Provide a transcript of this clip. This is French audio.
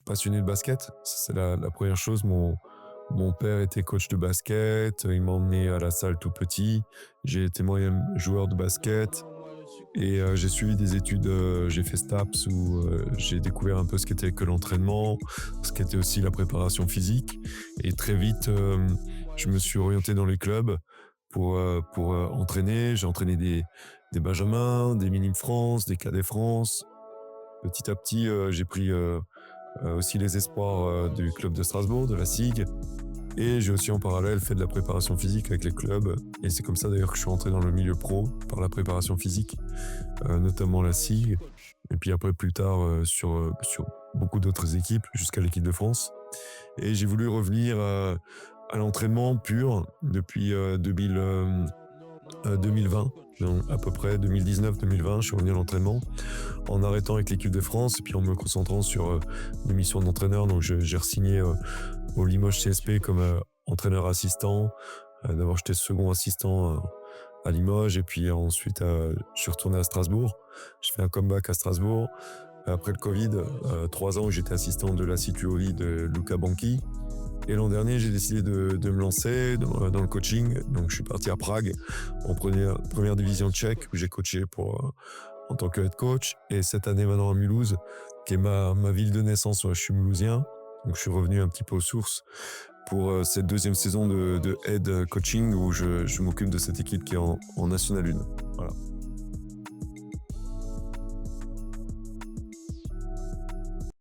passionné de basket. Ça, c'est la première chose. Mon père était coach de basket. Il m'a emmené à la salle tout petit. J'ai été moi-même joueur de basket. Et j'ai suivi des études, j'ai fait STAPS où j'ai découvert un peu ce qu'était que l'entraînement, ce qu'était aussi la préparation physique. Et très vite, je me suis orienté dans les clubs pour entraîner. J'ai entraîné des Benjamins, des Minimes France, des Cadets France. Petit à petit, j'ai pris aussi les espoirs du club de Strasbourg, de la SIG. Et j'ai aussi en parallèle fait de la préparation physique avec les clubs. Et c'est comme ça d'ailleurs que je suis entré dans le milieu pro par la préparation physique, notamment la SIG. Et puis après plus tard sur beaucoup d'autres équipes jusqu'à l'équipe de France. Et j'ai voulu revenir à l'entraînement pur depuis 2020, donc à peu près 2019-2020, je suis revenu à l'entraînement en arrêtant avec l'équipe de France et puis en me concentrant sur des missions d'entraîneur. Donc j'ai re-signé au Limoges CSP comme entraîneur assistant. D'abord j'étais second assistant à Limoges et puis ensuite je suis retourné à Strasbourg. Je fais un comeback à Strasbourg. Après le Covid, 3 ans où j'étais assistant de la Situovi de Luca Banchi. Et l'an dernier, j'ai décidé de me lancer dans le coaching. Donc, je suis parti à Prague, en première division tchèque, où j'ai coaché en tant que head coach. Et cette année, maintenant à Mulhouse, qui est ma ville de naissance. Je suis mulhousien. Donc, je suis revenu un petit peu aux sources pour cette deuxième saison de head coaching où je m'occupe de cette équipe qui est en National 1. Voilà.